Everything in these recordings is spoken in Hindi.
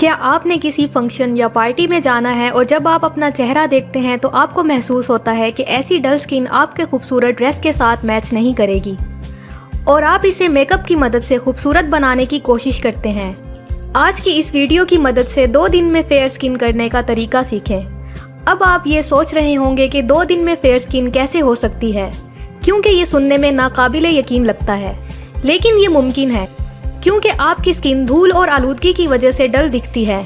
क्या आपने किसी फंक्शन या पार्टी में जाना है और जब आप अपना चेहरा देखते हैं तो आपको महसूस होता है कि ऐसी डल स्किन आपके खूबसूरत ड्रेस के साथ मैच नहीं करेगी और आप इसे मेकअप की मदद से खूबसूरत बनाने की कोशिश करते हैं। आज की इस वीडियो की मदद से 2 दिन में फेयर स्किन करने का तरीका सीखें। अब आप ये सोच रहे होंगे कि 2 दिन में फेयर स्किन कैसे हो सकती है, क्योंकि ये सुनने में नाकाबिले यकीन लगता है, लेकिन ये मुमकिन है क्योंकि आपकी स्किन धूल और आलूदगी की वजह से डल दिखती है।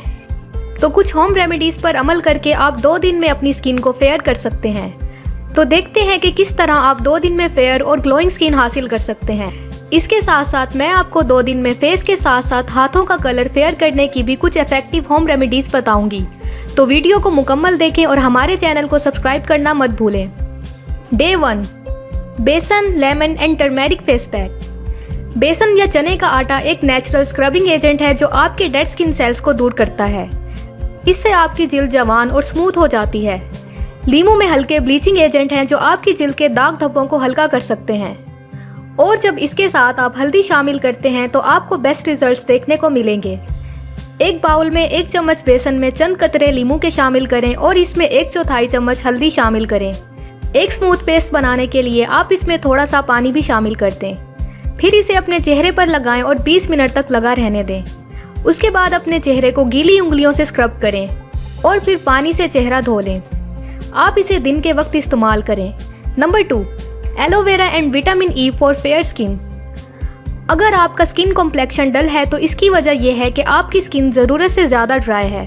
तो कुछ होम रेमेडीज पर अमल करके आप 2 दिन में अपनी स्किन को फेयर कर सकते हैं। तो देखते हैं कि किस तरह आप 2 दिन में फेयर और ग्लोइंग स्किन हासिल कर सकते हैं। इसके साथ साथ मैं आपको 2 दिन में फेस के साथ साथ हाथों का कलर फेयर करने की भी कुछ इफेक्टिव होम रेमेडीज बताऊंगी। तो वीडियो को मुकम्मल देखें और हमारे चैनल को सब्सक्राइब करना मत भूलें। डे 1, बेसन, lemon and turmeric face pack. बेसन या चने का आटा एक नेचुरल स्क्रबिंग एजेंट है जो आपके डेड स्किन सेल्स को दूर करता है। इससे आपकी जिल्द जवान और स्मूथ हो जाती है। लीमू में हल्के ब्लीचिंग एजेंट हैं जो आपकी जिल्द के दाग धब्बों को हल्का कर सकते हैं। और जब इसके साथ आप हल्दी शामिल करते हैं तो आपको बेस्ट रिजल्ट्स देखने को मिलेंगे। एक बाउल में 1 चम्मच बेसन में चंद कतरे लीमू के शामिल करें और इसमें 1/4 चम्मच हल्दी शामिल करें। एक स्मूथ पेस्ट बनाने के लिए आप इसमें थोड़ा सा पानी भी शामिल कर दें। फिर इसे अपने चेहरे पर लगाएं और 20 मिनट तक लगा रहने दें। उसके बाद अपने चेहरे को गीली उंगलियों से स्क्रब करें और फिर पानी से चेहरा धो लें। आप इसे दिन के वक्त इस्तेमाल करें। Number 2, aloe vera and vitamin E for fair skin. अगर आपका स्किन कॉम्प्लेक्शन डल है तो इसकी वजह यह है कि आपकी स्किन ज़रूरत से ज़्यादा ड्राई है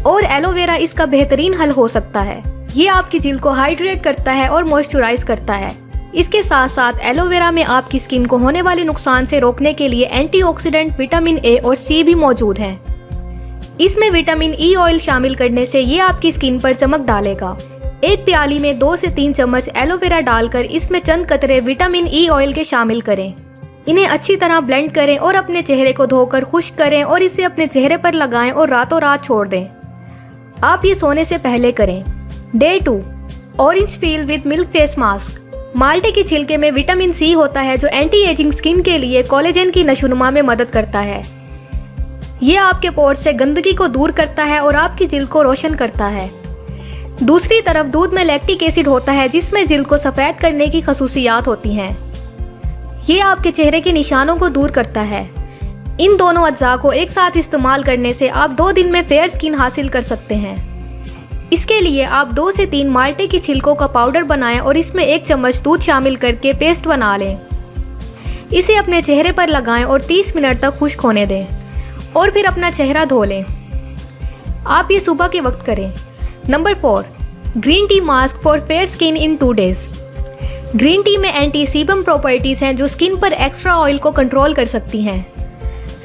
और एलोवेरा इसका बेहतरीन हल हो सकता है। ये आपकी जिल्द को हाइड्रेट करता है और मॉइस्चराइज करता है। इसके साथ साथ एलोवेरा में आपकी स्किन को होने वाले नुकसान से रोकने के लिए एंटीऑक्सीडेंट विटामिन ए और सी भी मौजूद हैं। इसमें विटामिन ई ऑयल शामिल करने से ये आपकी स्किन पर चमक डालेगा। एक प्याली में 2 से 3 चम्मच एलोवेरा डालकर इसमें चंद कतरे विटामिन ई ऑयल के शामिल करें। इन्हें अच्छी तरह ब्लेंड करें और अपने चेहरे को धोकर खुश्क करें और इसे अपने चेहरे पर लगाएं और रातों रात छोड़ दें। आप ये सोने से पहले करें। Day 2, orange peel with milk face mask. माल्टे की छिलके में विटामिन सी होता है जो एंटी एजिंग स्किन के लिए कोलेजन की नशोनुमा में मदद करता है। ये आपके पोर्स से गंदगी को दूर करता है और आपकी जिल्द को रोशन करता है। दूसरी तरफ दूध में लैक्टिक एसिड होता है जिसमें जिल्द को सफ़ेद करने की खसूसियात होती हैं। ये आपके चेहरे के निशानों को दूर करता है। इन दोनों अज्जा को एक साथ इस्तेमाल करने से आप 2 दिन में फेयर स्किन हासिल कर सकते हैं। इसके लिए आप 2 से 3 माल्टे की छिलकों का पाउडर बनाएं और इसमें 1 चम्मच दूध शामिल करके पेस्ट बना लें। इसे अपने चेहरे पर लगाएं और 30 मिनट तक खुश्क होने दें और फिर अपना चेहरा धो लें। आप ये सुबह के वक्त करें। Number 4, green tea mask for fair skin in 2 days. Green tea में एंटी सीबम प्रॉपर्टीज हैं जो स्किन पर एक्स्ट्रा ऑयल को कंट्रोल कर सकती हैं।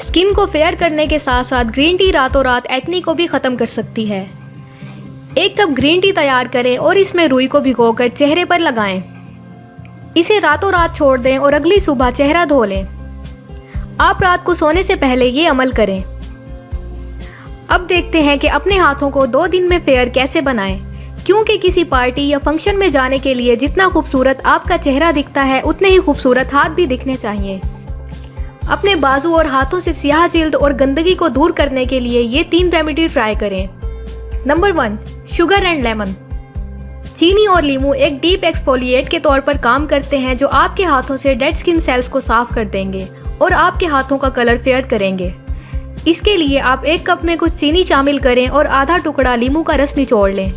स्किन को फेयर करने के साथ साथ ग्रीन टी रातों रात एक्ने को भी ख़त्म कर सकती है। 1 कप ग्रीन टी तैयार करें और इसमें रुई को भिगोकर चेहरे पर लगाएं। इसे रातों रात छोड़ दें और अगली सुबह चेहरा धो लें। आप रात को सोने से पहले ये अमल करें। अब देखते हैं कि अपने हाथों को 2 दिन में फेयर कैसे बनाएं, क्योंकि किसी पार्टी या फंक्शन में जाने के लिए जितना खूबसूरत आपका चेहरा दिखता है उतने ही खूबसूरत हाथ भी दिखने चाहिए। अपने बाजू और हाथों से स्याह जिल्द और गंदगी को दूर करने के लिए ये 3 रेमेडी ट्राई करें। Number 1, sugar and lemon. चीनी और लीमू एक डीप एक्सफोलिएट के तौर पर काम करते हैं जो आपके हाथों से डेड स्किन सेल्स को साफ कर देंगे और आपके हाथों का कलर फेयर करेंगे। इसके लिए आप 1 कप में कुछ चीनी शामिल करें और आधा टुकड़ा लीमू का रस निचोड़ लें।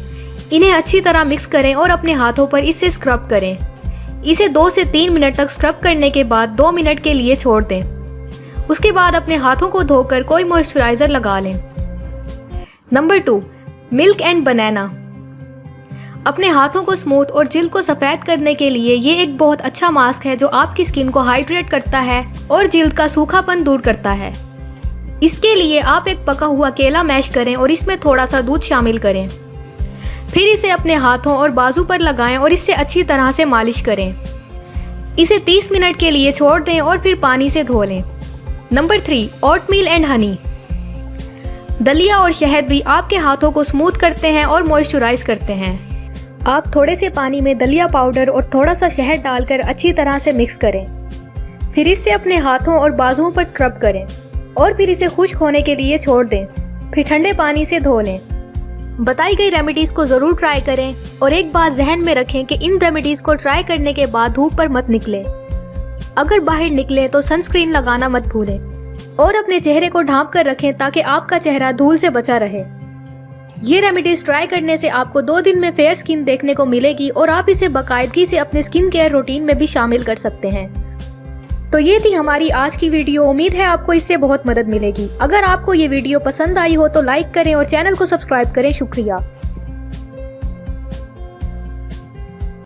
इन्हें अच्छी तरह मिक्स करें और अपने हाथों पर इससे स्क्रब करें। इसे 2 से 3 मिनट तक स्क्रब करने के बाद 2 मिनट के लिए छोड़ दें। उसके बाद अपने हाथों को धोकर कोई मॉइस्चराइज़र लगा लें। नंबर 2, मिल्क एंड बनाना। अपने हाथों को स्मूथ और जिल्द को सफ़ेद करने के लिए ये एक बहुत अच्छा मास्क है जो आपकी स्किन को हाइड्रेट करता है और जिल्द का सूखापन दूर करता है। इसके लिए आप एक पका हुआ केला मैश करें और इसमें थोड़ा सा दूध शामिल करें। फिर इसे अपने हाथों और बाजू पर लगाएं और इससे अच्छी तरह से मालिश करें। इसे 30 मिनट के लिए छोड़ दें और फिर पानी से धो लें। Number 3, oatmeal and honey. दलिया और शहद भी आपके हाथों को स्मूथ करते हैं और मॉइस्चराइज करते हैं। आप थोड़े से पानी में दलिया पाउडर और थोड़ा सा शहद डालकर अच्छी तरह से मिक्स करें। फिर इससे अपने हाथों और बाजुओं पर स्क्रब करें और फिर इसे खुश्क होने के लिए छोड़ दें। फिर ठंडे पानी से धो लें। बताई गई रेमेडीज़ को ज़रूर ट्राई करें और एक बात जहन में रखें कि इन रेमेडीज़ को ट्राई करने के बाद धूप पर मत निकलें। अगर बाहर निकलें तो सनस्क्रीन लगाना मत भूलें और अपने चेहरे को ढांप कर रखें ताकि आपका चेहरा धूल से बचा रहे। ये रेमेडीज़ ट्राई करने से आपको 2 दिन में फेयर स्किन देखने को मिलेगी और आप इसे बाकायदगी से अपने स्किन केयर रूटीन में भी शामिल कर सकते हैं। तो ये थी हमारी आज की वीडियो। उम्मीद है आपको इससे बहुत मदद मिलेगी। अगर आपको ये वीडियो पसंद आई हो तो लाइक करें और चैनल को सब्सक्राइब करें। शुक्रिया।